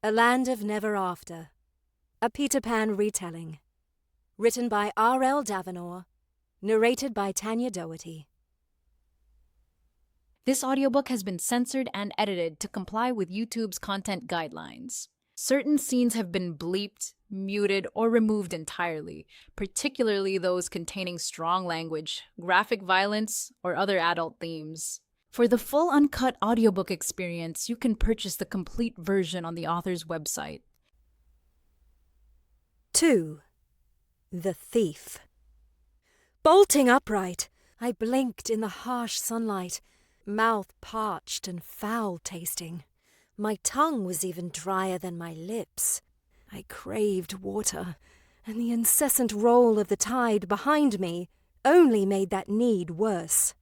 A Land of Never After, a Peter Pan retelling. Written by R.L. Davennor, narrated by Tanya Doherty. This audiobook has been censored and edited to comply with YouTube's content guidelines. Certain scenes have been bleeped, muted, or removed entirely, particularly those containing strong language, graphic violence, or other adult themes. For the full uncut audiobook experience, you can purchase the complete version on the author's website. 2. The Thief. Bolting upright, I blinked in the harsh sunlight, mouth parched and foul-tasting. My tongue was even drier than my lips. I craved water, and the incessant roll of the tide behind me only made that need worse.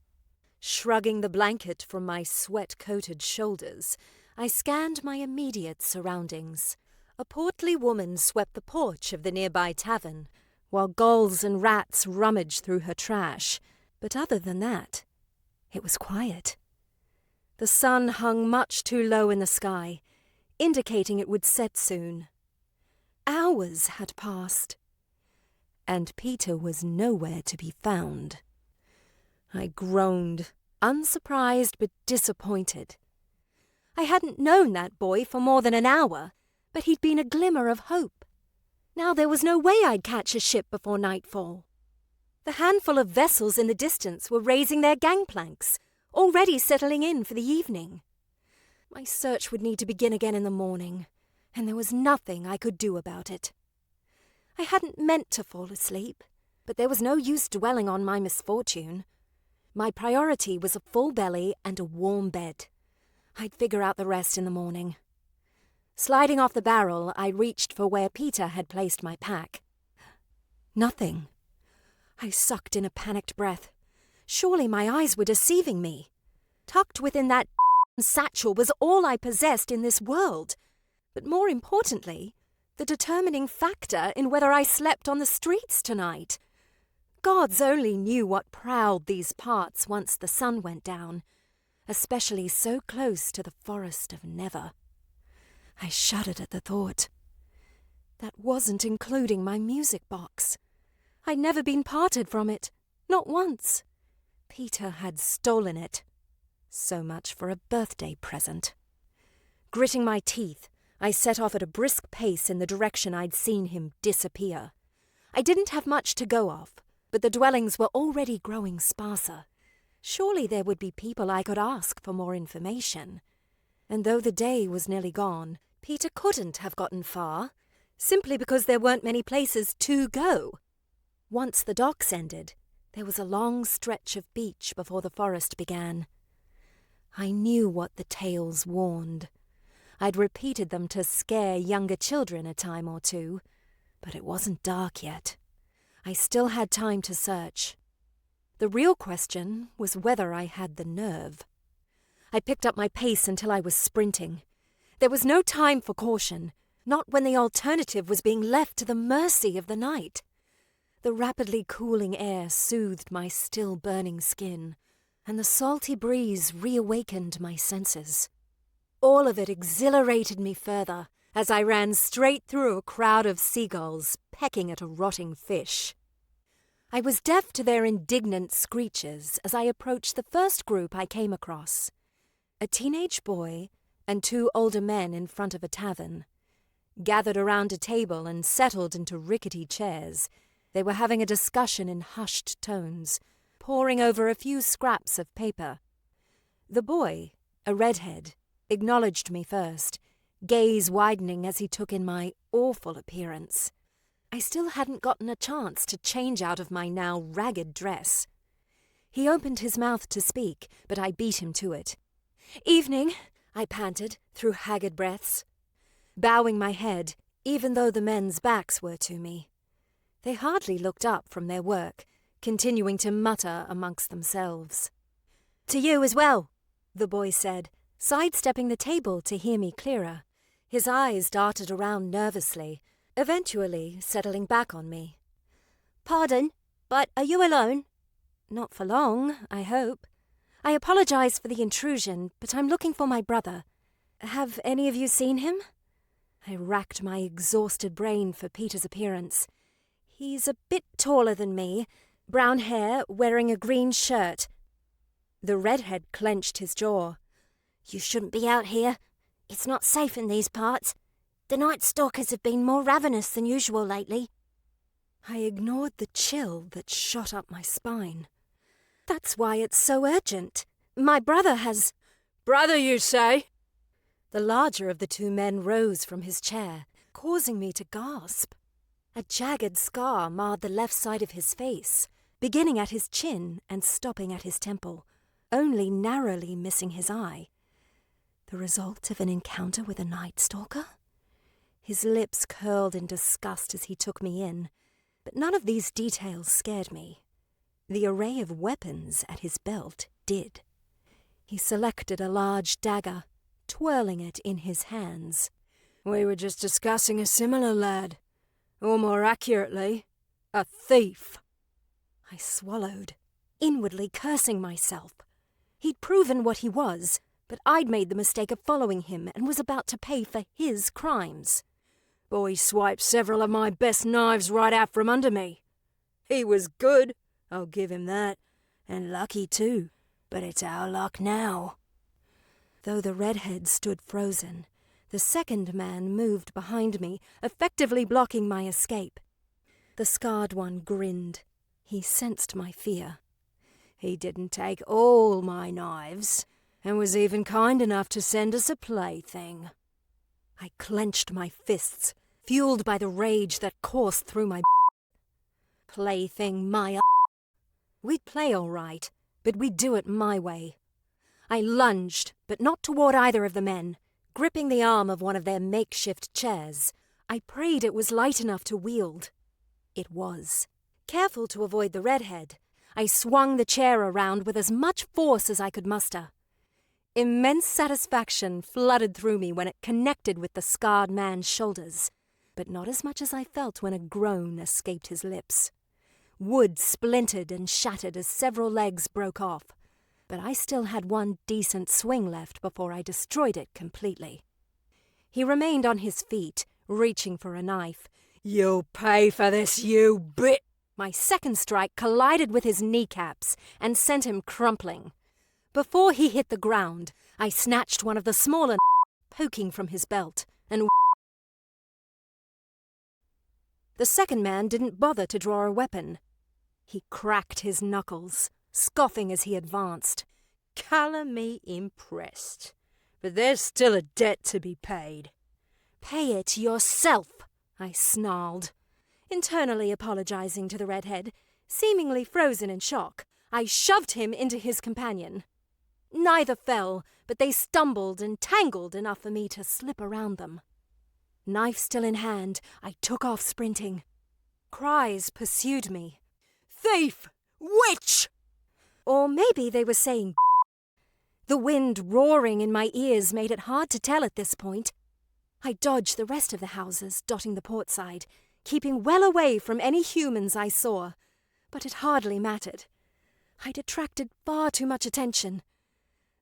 Shrugging the blanket from my sweat-coated shoulders, I scanned my immediate surroundings. A portly woman swept the porch of the nearby tavern, while gulls and rats rummaged through her trash. But other than that, it was quiet. The sun hung much too low in the sky, indicating it would set soon. Hours had passed, and Peter was nowhere to be found. I groaned, unsurprised but disappointed. I hadn't known that boy for more than an hour, but he'd been a glimmer of hope. Now there was no way I'd catch a ship before nightfall. The handful of vessels in the distance were raising their gangplanks, already settling in for the evening. My search would need to begin again in the morning, and there was nothing I could do about it. I hadn't meant to fall asleep, but there was no use dwelling on my misfortune. My priority was a full belly and a warm bed. I'd figure out the rest in the morning. Sliding off the barrel, I reached for where Peter had placed my pack. Nothing. I sucked in a panicked breath. Surely my eyes were deceiving me. Tucked within that satchel was all I possessed in this world. But more importantly, the determining factor in whether I slept on the streets tonight. Gods only knew what prowled these parts once the sun went down, especially so close to the forest of Never. I shuddered at the thought. That wasn't including my music box. I'd never been parted from it, not once. Peter had stolen it. So much for a birthday present. Gritting my teeth, I set off at a brisk pace in the direction I'd seen him disappear. I didn't have much to go off, but the dwellings were already growing sparser. Surely there would be people I could ask for more information. And though the day was nearly gone, Peter couldn't have gotten far, simply because there weren't many places to go. Once the docks ended, there was a long stretch of beach before the forest began. I knew what the tales warned. I'd repeated them to scare younger children a time or two, but it wasn't dark yet. I still had time to search. The real question was whether I had the nerve. I picked up my pace until I was sprinting. There was no time for caution, not when the alternative was being left to the mercy of the night. The rapidly cooling air soothed my still burning skin, and the salty breeze reawakened my senses. All of it exhilarated me further as I ran straight through a crowd of seagulls pecking at a rotting fish. I was deaf to their indignant screeches as I approached the first group I came across. A teenage boy and two older men in front of a tavern. Gathered around a table and settled into rickety chairs, they were having a discussion in hushed tones, poring over a few scraps of paper. The boy, a redhead, acknowledged me first, gaze widening as he took in my awful appearance. I still hadn't gotten a chance to change out of my now ragged dress. He opened his mouth to speak, but I beat him to it. "Evening," I panted through haggard breaths, bowing my head, even though the men's backs were to me. They hardly looked up from their work, continuing to mutter amongst themselves. "To you as well," the boy said, sidestepping the table to hear me clearer. His eyes darted around nervously, eventually settling back on me. "Pardon, but are you alone?" "Not for long, I hope. I apologize for the intrusion, but I'm looking for my brother. Have any of you seen him?" I racked my exhausted brain for Peter's appearance. He's a bit taller than me, brown hair, wearing a green shirt. The redhead clenched his jaw. You shouldn't be out here. It's not safe in these parts. The night stalkers have been more ravenous than usual lately. I ignored the chill that shot up my spine. That's why it's so urgent. My brother has... Brother, you say? The larger of the two men rose from his chair, causing me to gasp. A jagged scar marred the left side of his face, beginning at his chin and stopping at his temple, only narrowly missing his eye. The result of an encounter with a night stalker? His lips curled in disgust as he took me in, but none of these details scared me. The array of weapons at his belt did. He selected a large dagger, twirling it in his hands. We were just discussing a similar lad. Or more accurately, a thief. I swallowed, inwardly cursing myself. He'd proven what he was, but I'd made the mistake of following him and was about to pay for his crimes. Boy swiped several of my best knives right out from under me. He was good, I'll give him that, and lucky too, but it's our luck now. Though the redhead stood frozen, the second man moved behind me, effectively blocking my escape. The scarred one grinned. He sensed my fear. He didn't take all my knives, and was even kind enough to send us a plaything. I clenched my fists, fueled by the rage that coursed through my plaything, my We'd play all right, but we'd do it my way. I lunged, but not toward either of the men, gripping the arm of one of their makeshift chairs. I prayed it was light enough to wield. It was. Careful to avoid the redhead, I swung the chair around with as much force as I could muster. Immense satisfaction flooded through me when it connected with the scarred man's shoulders, but not as much as I felt when a groan escaped his lips. Wood splintered and shattered as several legs broke off, but I still had one decent swing left before I destroyed it completely. He remained on his feet, reaching for a knife. You'll pay for this, you bit! My second strike collided with his kneecaps and sent him crumpling. Before he hit the ground, I snatched one of the smaller poking from his belt and the second man didn't bother to draw a weapon. He cracked his knuckles, scoffing as he advanced. Colour me impressed, but there's still a debt to be paid. Pay it yourself, I snarled. Internally apologizing to the redhead, seemingly frozen in shock, I shoved him into his companion. Neither fell, but they stumbled and tangled enough for me to slip around them. Knife still in hand, I took off sprinting. Cries pursued me. Thief! Witch! Or maybe they were saying The wind roaring in my ears made it hard to tell at this point. I dodged the rest of the houses dotting the port side, keeping well away from any humans I saw, but it hardly mattered. I'd attracted far too much attention.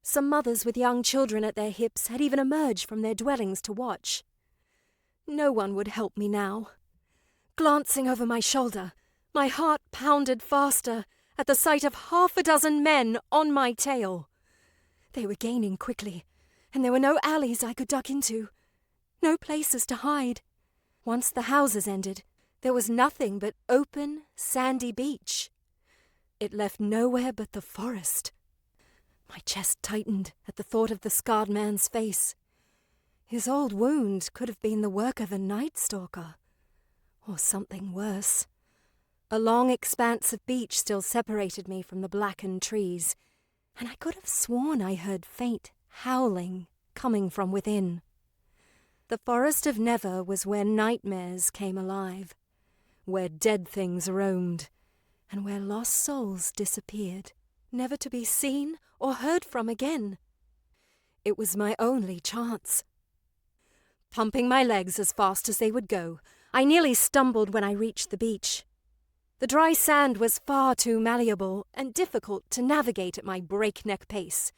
Some mothers with young children at their hips had even emerged from their dwellings to watch. No one would help me now. Glancing over my shoulder, my heart pounded faster at the sight of half a dozen men on my tail. They were gaining quickly, and there were no alleys I could duck into, no places to hide. Once the houses ended, there was nothing but open, sandy beach. It left nowhere but the forest. My chest tightened at the thought of the scarred man's face. His old wound could have been the work of a night stalker, or something worse. A long expanse of beach still separated me from the blackened trees, and I could have sworn I heard faint howling coming from within. The forest of Never was where nightmares came alive, where dead things roamed, and where lost souls disappeared, never to be seen or heard from again. It was my only chance. Pumping my legs as fast as they would go, I nearly stumbled when I reached the beach. The dry sand was far too malleable and difficult to navigate at my breakneck pace,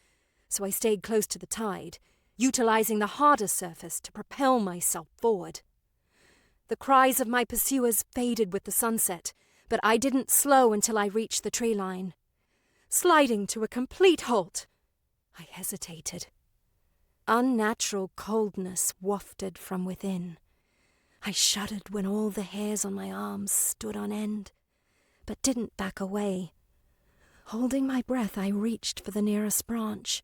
so I stayed close to the tide, utilizing the harder surface to propel myself forward. The cries of my pursuers faded with the sunset, but I didn't slow until I reached the tree line. Sliding to a complete halt, I hesitated. Unnatural coldness wafted from within. I shuddered when all the hairs on my arms stood on end, but didn't back away. Holding my breath, I reached for the nearest branch,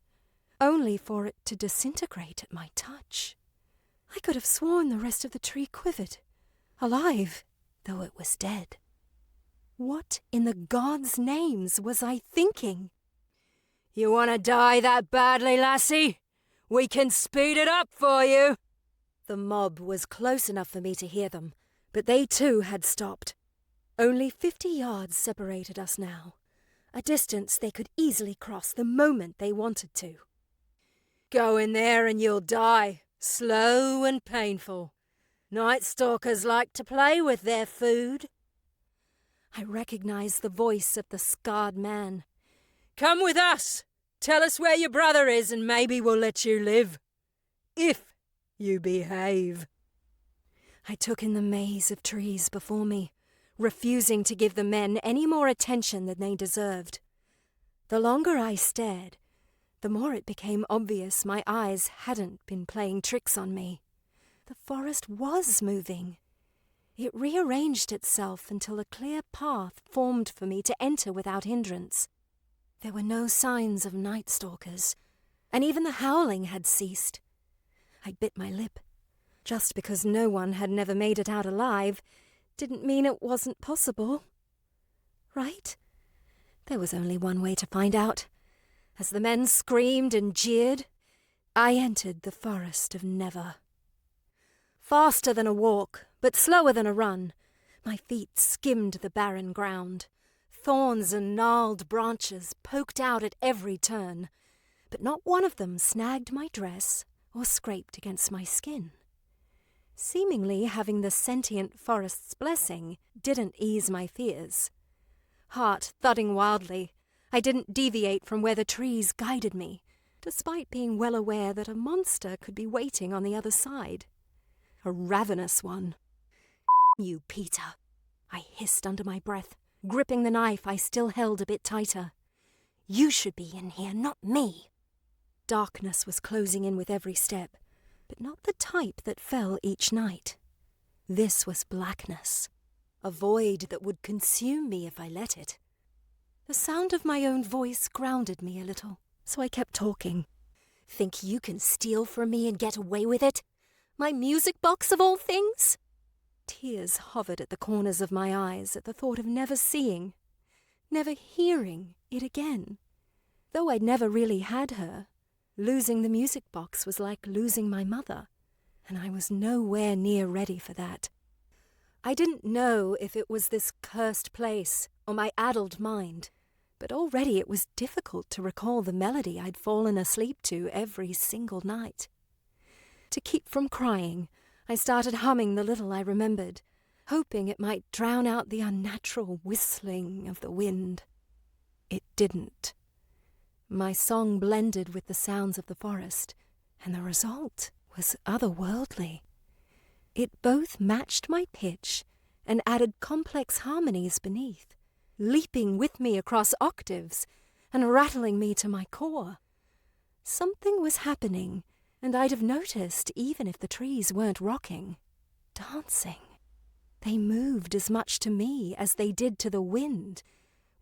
only for it to disintegrate at my touch. I could have sworn the rest of the tree quivered, alive, though it was dead. What in the gods' names was I thinking? You want to die that badly, lassie? We can speed it up for you. The mob was close enough for me to hear them, but they too had stopped. Only 50 yards separated us now, a distance they could easily cross the moment they wanted to. Go in there and you'll die, slow and painful. Night Stalkers like to play with their food. I recognized the voice of the scarred man. Come with us. Tell us where your brother is and maybe we'll let you live. If you behave. I took in the maze of trees before me, refusing to give the men any more attention than they deserved. The longer I stared, the more it became obvious my eyes hadn't been playing tricks on me. The forest was moving. It rearranged itself until a clear path formed for me to enter without hindrance. There were no signs of night stalkers, and even the howling had ceased. I bit my lip. Just because no one had never made it out alive didn't mean it wasn't possible. Right? There was only one way to find out. As the men screamed and jeered, I entered the forest of Never. Faster than a walk, but slower than a run, my feet skimmed the barren ground. Thorns and gnarled branches poked out at every turn, but not one of them snagged my dress or scraped against my skin. Seemingly having the sentient forest's blessing didn't ease my fears. Heart thudding wildly, I didn't deviate from where the trees guided me, despite being well aware that a monster could be waiting on the other side. A ravenous one. You, Peter, I hissed under my breath, gripping the knife I still held a bit tighter. You should be in here, not me. Darkness was closing in with every step, but not the type that fell each night. This was blackness, a void that would consume me if I let it. The sound of my own voice grounded me a little, so I kept talking. Think you can steal from me and get away with it? My music box of all things? Tears hovered at the corners of my eyes at the thought of never seeing, never hearing it again. Though I'd never really had her, losing the music box was like losing my mother, and I was nowhere near ready for that. I didn't know if it was this cursed place or my addled mind, but already it was difficult to recall the melody I'd fallen asleep to every single night. To keep from crying, I started humming the little I remembered, hoping it might drown out the unnatural whistling of the wind. It didn't. My song blended with the sounds of the forest, and the result was otherworldly. It both matched my pitch and added complex harmonies beneath, leaping with me across octaves and rattling me to my core. Something was happening, and I'd have noticed even if the trees weren't rocking. Dancing. They moved as much to me as they did to the wind,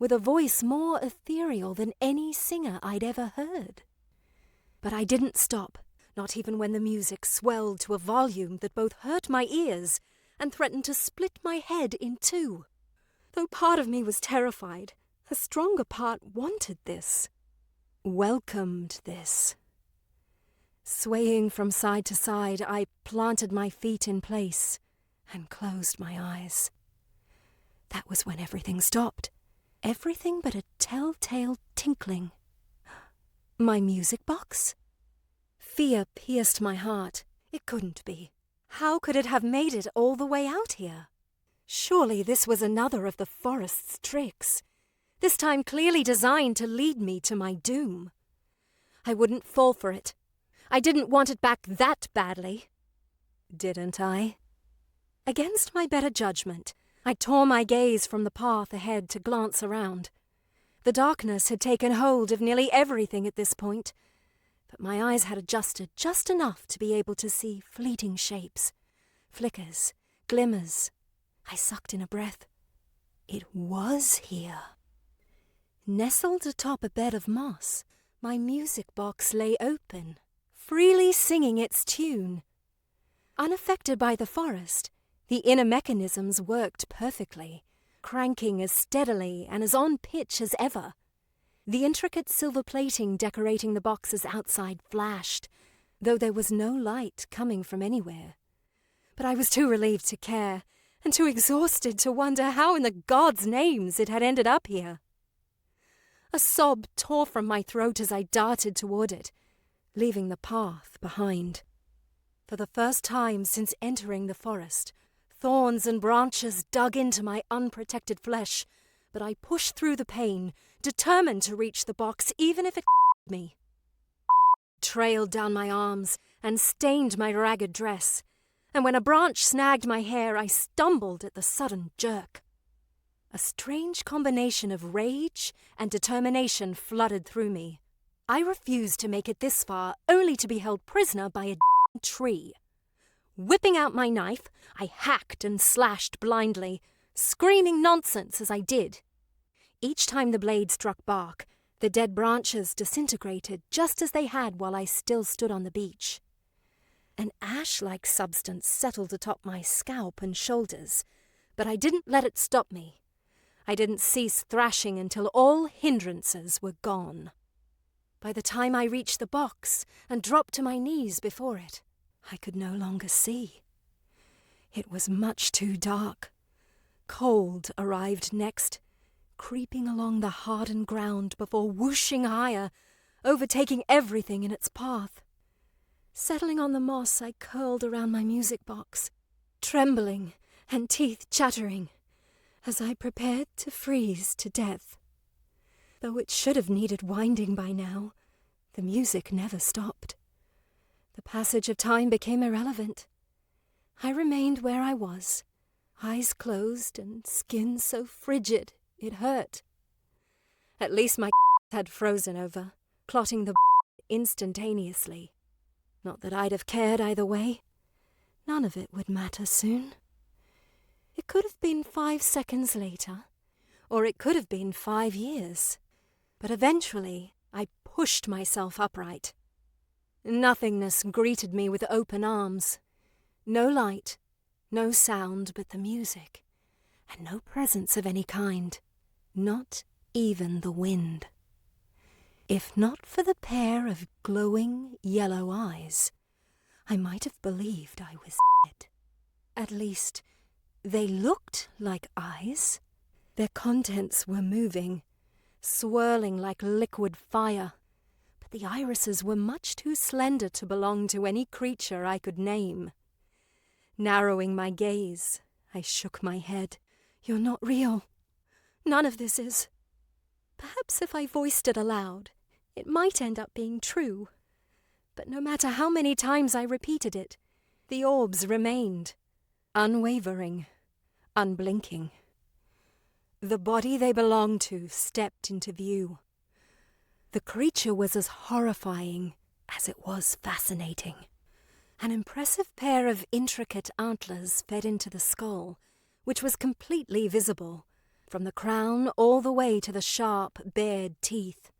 with a voice more ethereal than any singer I'd ever heard. But I didn't stop, not even when the music swelled to a volume that both hurt my ears and threatened to split my head in two. Though part of me was terrified, a stronger part wanted this, welcomed this. Swaying from side to side, I planted my feet in place and closed my eyes. That was when everything stopped. Everything but a telltale tinkling. My music box? Fear pierced my heart. It couldn't be. How could it have made it all the way out here? Surely this was another of the forest's tricks, this time clearly designed to lead me to my doom. I wouldn't fall for it. I didn't want it back that badly. Didn't I? Against my better judgment, I tore my gaze from the path ahead to glance around. The darkness had taken hold of nearly everything at this point, but my eyes had adjusted just enough to be able to see fleeting shapes, flickers, glimmers. I sucked in a breath. It was here. Nestled atop a bed of moss, my music box lay open, freely singing its tune. Unaffected by the forest, the inner mechanisms worked perfectly, cranking as steadily and as on pitch as ever. The intricate silver plating decorating the box's outside flashed, though there was no light coming from anywhere. But I was too relieved to care, and too exhausted to wonder how in the gods' names it had ended up here. A sob tore from my throat as I darted toward it, leaving the path behind. For the first time since entering the forest, thorns and branches dug into my unprotected flesh, but I pushed through the pain, determined to reach the box even if it me. Trailed down my arms and stained my ragged dress, and when a branch snagged my hair, I stumbled at the sudden jerk. A strange combination of rage and determination flooded through me. I refused to make it this far, only to be held prisoner by a tree. Whipping out my knife, I hacked and slashed blindly, screaming nonsense as I did. Each time the blade struck bark, the dead branches disintegrated just as they had while I still stood on the beach. An ash-like substance settled atop my scalp and shoulders, but I didn't let it stop me. I didn't cease thrashing until all hindrances were gone. By the time I reached the box and dropped to my knees before it, I could no longer see. It was much too dark. Cold arrived next, creeping along the hardened ground before whooshing higher, overtaking everything in its path. Settling on the moss, I curled around my music box, trembling and teeth chattering, as I prepared to freeze to death. Though it should have needed winding by now, the music never stopped. The passage of time became irrelevant. I remained where I was, eyes closed and skin so frigid it hurt. At least my had frozen over, clotting the instantaneously. Not that I'd have cared either way. None of it would matter soon. It could have been 5 seconds later, or it could have been 5 years. But eventually, I pushed myself upright. Nothingness greeted me with open arms. No light, no sound but the music, and no presence of any kind, not even the wind. If not for the pair of glowing yellow eyes, I might have believed I was dead. At least, they looked like eyes. Their contents were moving, swirling like liquid fire, but the irises were much too slender to belong to any creature I could name. Narrowing my gaze, I shook my head. You're not real. None of this is. Perhaps if I voiced it aloud, it might end up being true. But no matter how many times I repeated it, the orbs remained, unwavering, unblinking. The body they belonged to stepped into view. The creature was as horrifying as it was fascinating. An impressive pair of intricate antlers fed into the skull, which was completely visible, from the crown all the way to the sharp, bared teeth.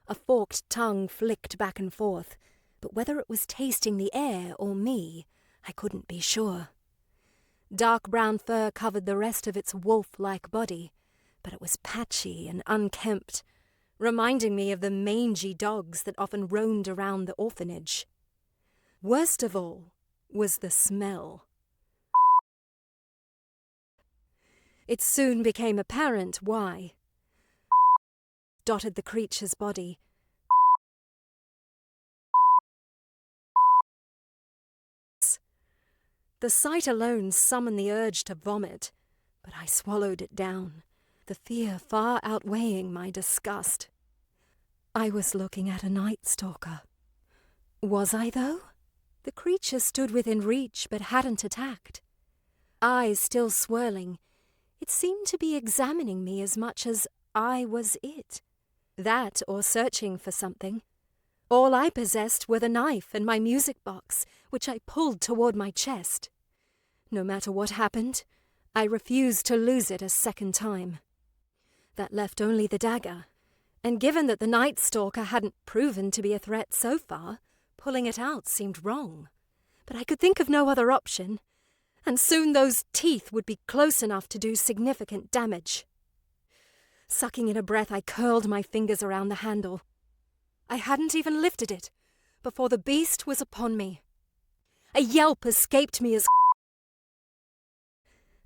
A forked tongue flicked back and forth, but whether it was tasting the air or me, I couldn't be sure. Dark brown fur covered the rest of its wolf-like body, but it was patchy and unkempt, reminding me of the mangy dogs that often roamed around the orphanage. Worst of all was the smell. It soon became apparent why. Dotted the creature's body. The sight alone summoned the urge to vomit, but I swallowed it down, the fear far outweighing my disgust. I was looking at a night stalker. Was I, though? The creature stood within reach but hadn't attacked. Eyes still swirling, it seemed to be examining me as much as I was it. That or searching for something. All I possessed were the knife and my music box, which I pulled toward my chest. No matter what happened, I refused to lose it a second time. That left only the dagger, and given that the Night Stalker hadn't proven to be a threat so far, pulling it out seemed wrong. But I could think of no other option, and soon those teeth would be close enough to do significant damage. Sucking in a breath, I curled my fingers around the handle. I hadn't even lifted it before the beast was upon me. A yelp escaped me as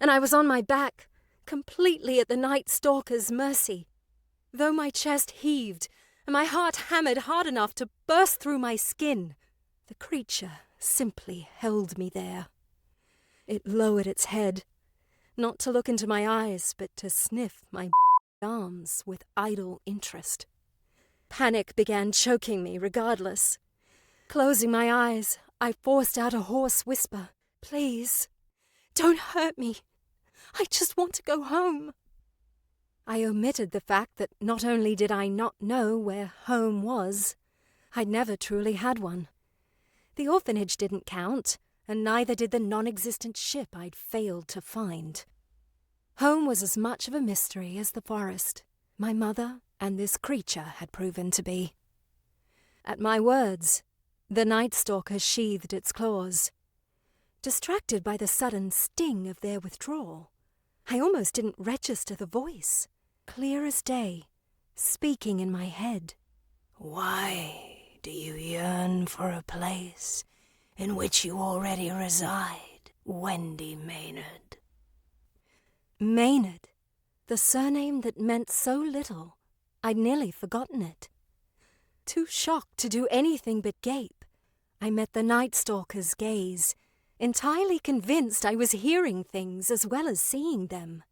and I was on my back, completely at the Night Stalker's mercy. Though my chest heaved and my heart hammered hard enough to burst through my skin, the creature simply held me there. It lowered its head, not to look into my eyes, but to sniff my arms with idle interest. Panic began choking me regardless. Closing my eyes, I forced out a hoarse whisper. "Please, don't hurt me. I just want to go home." I omitted the fact that not only did I not know where home was, I'd never truly had one. The orphanage didn't count, and neither did the non-existent ship I'd failed to find. Home was as much of a mystery as the forest, my mother and this creature had proven to be. At my words, the Night Stalker sheathed its claws. Distracted by the sudden sting of their withdrawal, I almost didn't register the voice, clear as day, speaking in my head. "Why do you yearn for a place in which you already reside, Wendy Maynard?" Maynard, the surname that meant so little, I'd nearly forgotten it. Too shocked to do anything but gape, I met the Night Stalker's gaze, entirely convinced I was hearing things as well as seeing them.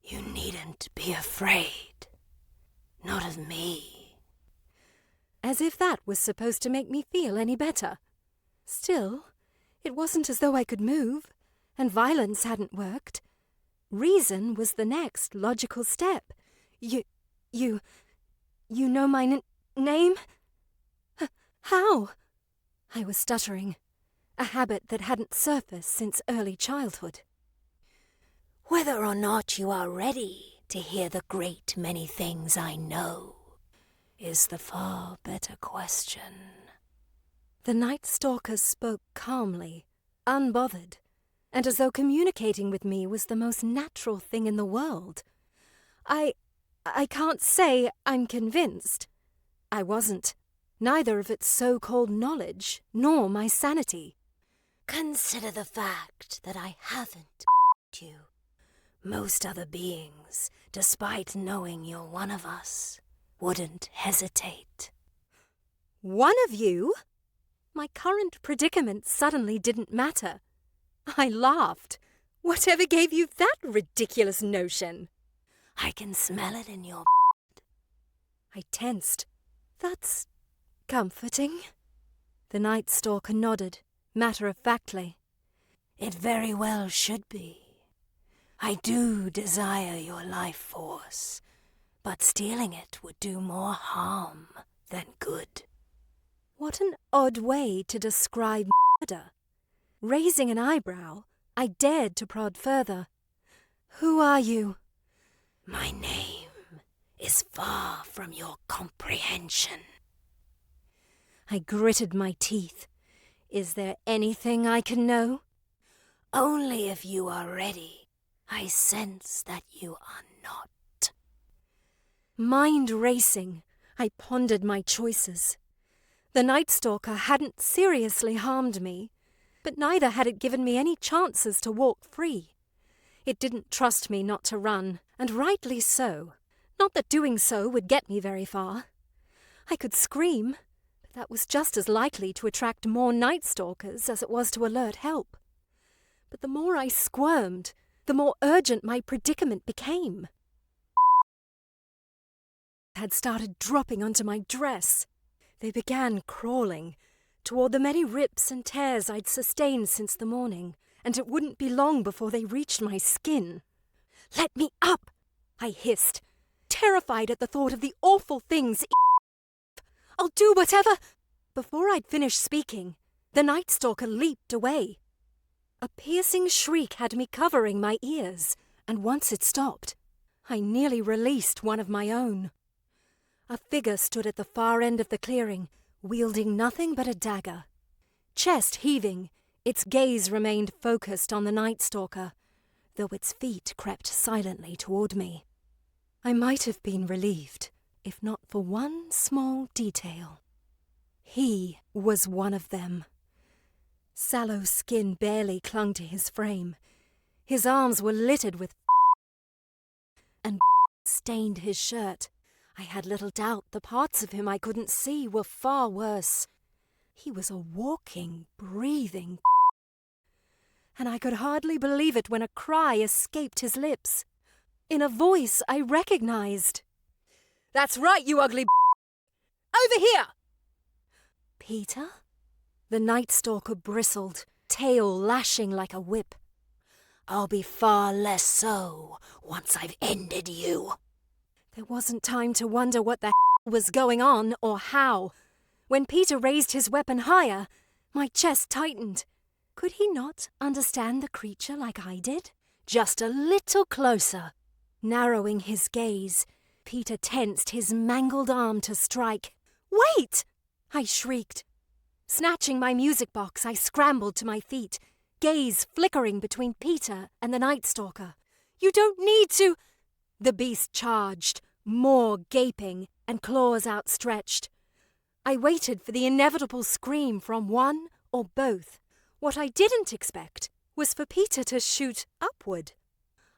"You needn't be afraid. Not of me." As if that was supposed to make me feel any better. Still, it wasn't as though I could move, and violence hadn't worked. Reason was the next logical step. You know my name? How? I was stuttering, a habit that hadn't surfaced since early childhood. "Whether or not you are ready to hear the great many things I know is the far better question." The Night Stalker spoke calmly, unbothered, and as though communicating with me was the most natural thing in the world. I can't say I'm convinced. I wasn't. Neither of its so-called knowledge, nor my sanity. "Consider the fact that I haven't you. Most other beings, despite knowing you're one of us, wouldn't hesitate." One of you? My current predicament suddenly didn't matter. I laughed. Whatever gave you that ridiculous notion? "I can smell it in your I tensed. That's comforting. The Night Stalker nodded, matter-of-factly. "It very well should be. I do desire your life force, but stealing it would do more harm than good." What an odd way to describe murder. Raising an eyebrow, I dared to prod further. "Who are you?" "My name is far from your comprehension." I gritted my teeth. Is there anything I can know? "Only if you are ready. I sense that you are not." Mind racing, I pondered my choices. The Night Stalker hadn't seriously harmed me, but neither had it given me any chances to walk free. It didn't trust me not to run, and rightly so. Not that doing so would get me very far. I could scream, but that was just as likely to attract more Night Stalkers as it was to alert help. But the more I squirmed, the more urgent my predicament became. Had started dropping onto my dress. They began crawling, toward the many rips and tears I'd sustained since the morning, and it wouldn't be long before they reached my skin. "Let me up!" I hissed, terrified at the thought of the awful things. "I'll do whatever—" Before I'd finished speaking, the Night Stalker leaped away. A piercing shriek had me covering my ears, and once it stopped, I nearly released one of my own. A figure stood at the far end of the clearing, wielding nothing but a dagger. Chest heaving, its gaze remained focused on the Night Stalker, though its feet crept silently toward me. I might have been relieved, if not for one small detail. He was one of them. Sallow skin barely clung to his frame. His arms were littered with and stained his shirt. I had little doubt the parts of him I couldn't see were far worse. He was a walking, breathing and I could hardly believe it when a cry escaped his lips. In a voice I recognized. "That's right, you ugly Over here!" Peter? The Night Stalker bristled, tail lashing like a whip. "I'll be far less so once I've ended you." There wasn't time to wonder what the was going on or how. When Peter raised his weapon higher, my chest tightened. Could he not understand the creature like I did? Just a little closer. Narrowing his gaze, Peter tensed his mangled arm to strike. "Wait!" I shrieked. Snatching my music box, I scrambled to my feet, gaze flickering between Peter and the Night Stalker. "You don't need to—" The beast charged, more gaping and claws outstretched. I waited for the inevitable scream from one or both. What I didn't expect was for Peter to shoot upward.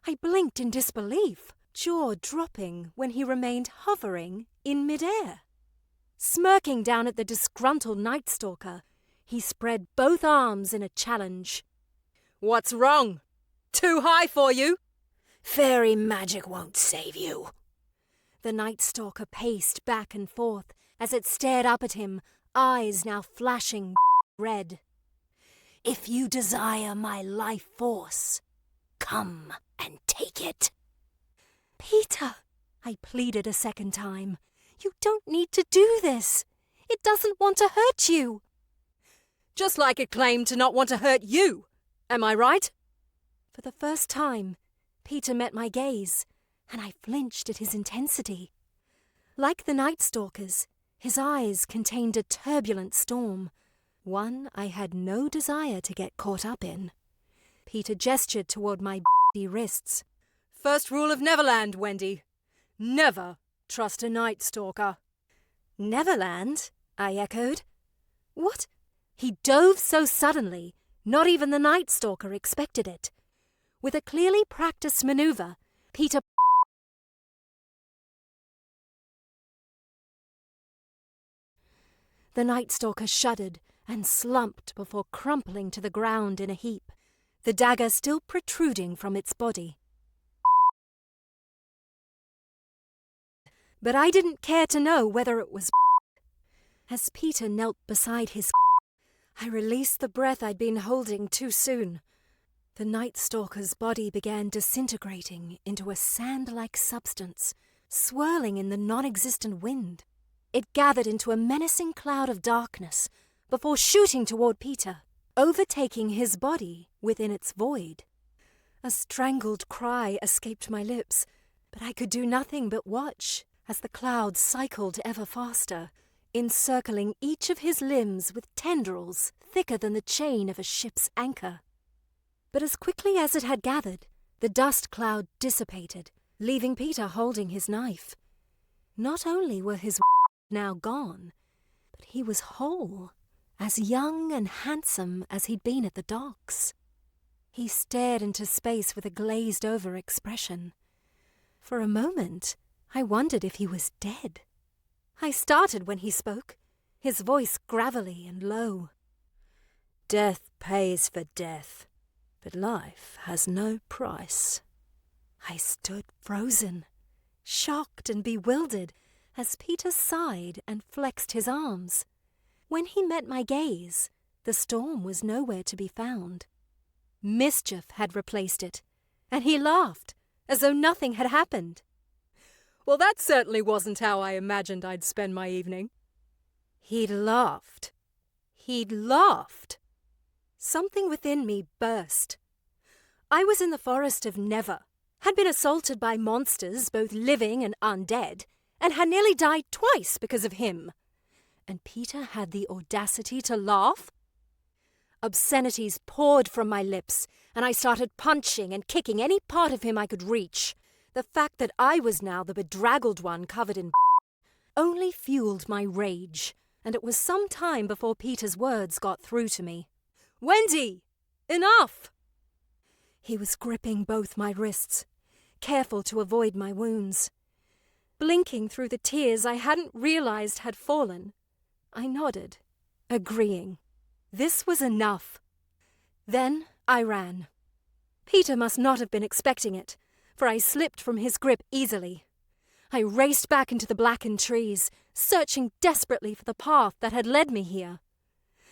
I blinked in disbelief, jaw dropping when he remained hovering in midair. Smirking down at the disgruntled Night Stalker, he spread both arms in a challenge. "What's wrong? Too high for you?" "Fairy magic won't save you." The Night Stalker paced back and forth as it stared up at him, eyes now flashing red. "If you desire my life force, come and take it." "Peter," I pleaded a second time, "you don't need to do this. It doesn't want to hurt you." "Just like it claimed to not want to hurt you. Am I right?" For the first time, Peter met my gaze, and I flinched at his intensity. Like the Night Stalker's, his eyes contained a turbulent storm, one I had no desire to get caught up in. Peter gestured toward my wrists. "First rule of Neverland, Wendy. Never trust a Night Stalker." "Neverland?" I echoed. "What?" He dove so suddenly, not even the Night Stalker expected it. With a clearly practiced maneuver, Peter The Night Stalker shuddered and slumped before crumpling to the ground in a heap, the dagger still protruding from its body. But I didn't care to know whether it was. As Peter knelt beside his, I released the breath I'd been holding too soon. The Night Stalker's body began disintegrating into a sand-like substance, swirling in the non-existent wind. It gathered into a menacing cloud of darkness before shooting toward Peter, overtaking his body within its void. A strangled cry escaped my lips, but I could do nothing but watch as the cloud cycled ever faster, encircling each of his limbs with tendrils thicker than the chain of a ship's anchor. But as quickly as it had gathered, the dust cloud dissipated, leaving Peter holding his knife. Not only were his now gone, but he was whole, as young and handsome as he'd been at the docks. He stared into space with a glazed-over expression. For a moment, I wondered if he was dead. I started when he spoke, his voice gravelly and low. "Death pays for death, but life has no price." I stood frozen, shocked and bewildered, as Peter sighed and flexed his arms. When he met my gaze, the storm was nowhere to be found. Mischief had replaced it, and he laughed, as though nothing had happened. Well, that certainly wasn't how I imagined I'd spend my evening. He'd laughed. He'd laughed. Something within me burst. I was in the forest of Never, had been assaulted by monsters, both living and undead, and had nearly died twice because of him. And Peter had the audacity to laugh? Obscenities poured from my lips, and I started punching and kicking any part of him I could reach. The fact that I was now the bedraggled one covered in only fueled my rage, and it was some time before Peter's words got through to me. "Wendy! Enough!" He was gripping both my wrists, careful to avoid my wounds. Blinking through the tears I hadn't realized had fallen, I nodded, agreeing. This was enough. Then I ran. Peter must not have been expecting it, for I slipped from his grip easily. I raced back into the blackened trees, searching desperately for the path that had led me here.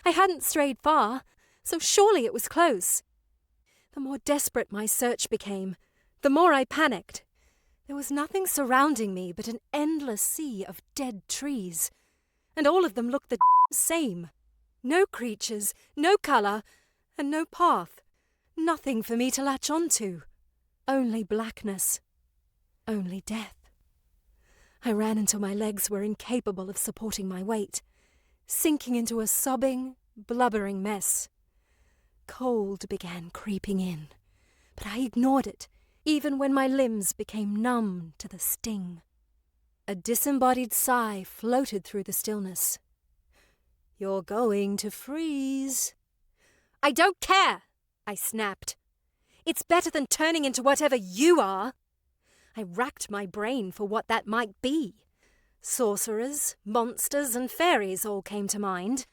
I hadn't strayed far, so surely it was close. The more desperate my search became, the more I panicked. There was nothing surrounding me but an endless sea of dead trees, and all of them looked the same. No creatures, no colour, and no path. Nothing for me to latch onto. Only blackness. Only death. I ran until my legs were incapable of supporting my weight, sinking into a sobbing, blubbering mess. Cold began creeping in, but I ignored it, even when my limbs became numb to the sting. A disembodied sigh floated through the stillness. "You're going to freeze." "I don't care!" I snapped. "It's better than turning into whatever you are." I racked my brain for what that might be. Sorcerers, monsters, and fairies all came to mind,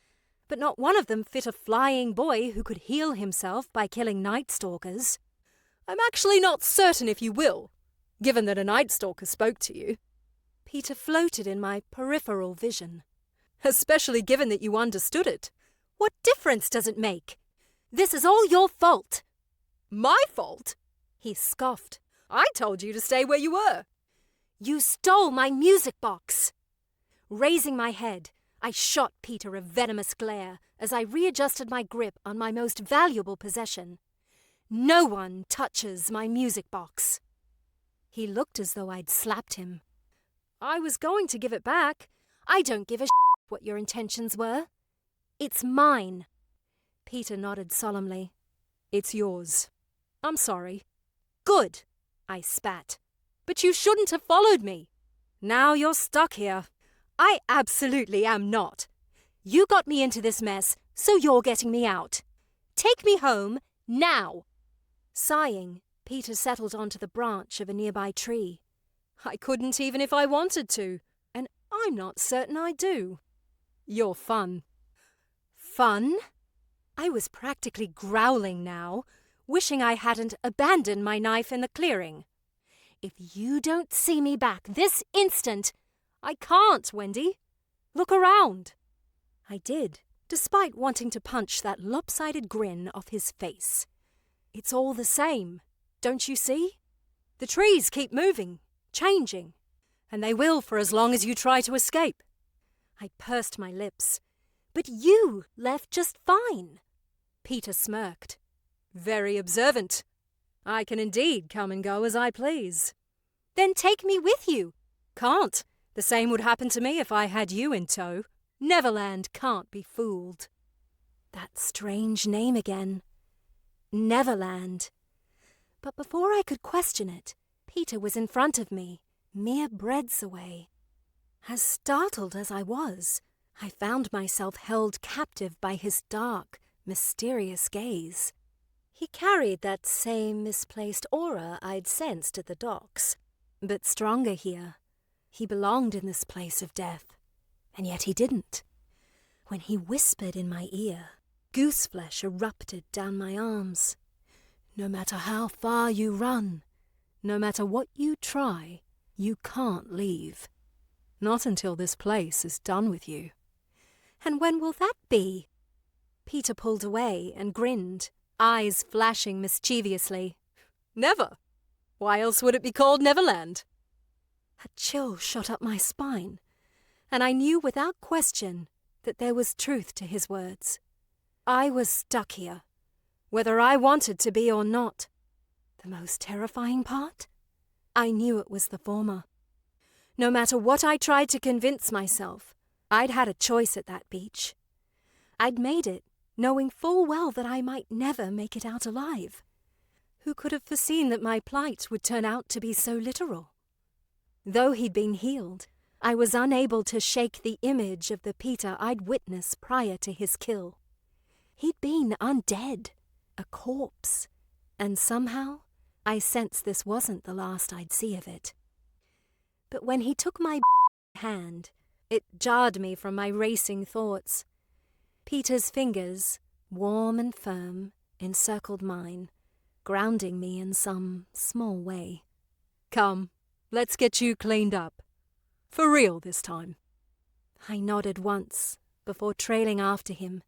but not one of them fit a flying boy who could heal himself by killing night stalkers. "I'm actually not certain if you will, given that a night stalker spoke to you." Peter floated in my peripheral vision. "Especially given that you understood it. What difference does it make? This is all your fault." "My fault?" He scoffed. "I told you to stay where you were." "You stole my music box." Raising my head, I shot Peter a venomous glare as I readjusted my grip on my most valuable possession. "No one touches my music box." He looked as though I'd slapped him. "I was going to give it back. I don't give a what your intentions were. It's mine." Peter nodded solemnly. "It's yours. I'm sorry." "Good," I spat. "But you shouldn't have followed me. Now you're stuck here." "I absolutely am not. You got me into this mess, so you're getting me out. Take me home, now." Sighing, Peter settled onto the branch of a nearby tree. "I couldn't even if I wanted to, and I'm not certain I do." "You're fun." "Fun?" I was practically growling now, wishing I hadn't abandoned my knife in the clearing. "If you don't see me back this instant—" "I can't, Wendy. Look around." I did, despite wanting to punch that lopsided grin off his face. "It's all the same, don't you see? The trees keep moving, changing, and they will for as long as you try to escape." I pursed my lips. "But you left just fine." Peter smirked. "Very observant. I can indeed come and go as I please." "Then take me with you." "Can't. The same would happen to me if I had you in tow. Neverland can't be fooled." That strange name again. Neverland. But before I could question it, Peter was in front of me, mere breaths away. As startled as I was, I found myself held captive by his dark, mysterious gaze. He carried that same misplaced aura I'd sensed at the docks, but stronger here. He belonged in this place of death, and yet he didn't. When he whispered in my ear, gooseflesh erupted down my arms. "No matter how far you run, no matter what you try, you can't leave. Not until this place is done with you. And when will that be?" Peter pulled away and grinned, eyes flashing mischievously. "Never. Why else would it be called Neverland?" A chill shot up my spine, and I knew without question that there was truth to his words. I was stuck here, whether I wanted to be or not. The most terrifying part? I knew it was the former. No matter what I tried to convince myself, I'd had a choice at that beach. I'd made it, knowing full well that I might never make it out alive. Who could have foreseen that my plight would turn out to be so literal? Though he'd been healed, I was unable to shake the image of the Peter I'd witnessed prior to his kill. He'd been undead, a corpse, and somehow I sensed this wasn't the last I'd see of it. But when he took my hand, it jarred me from my racing thoughts. Peter's fingers, warm and firm, encircled mine, grounding me in some small way. "Come, let's get you cleaned up. For real this time." I nodded once before trailing after him,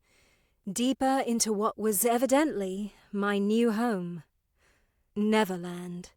deeper into what was evidently my new home, Neverland.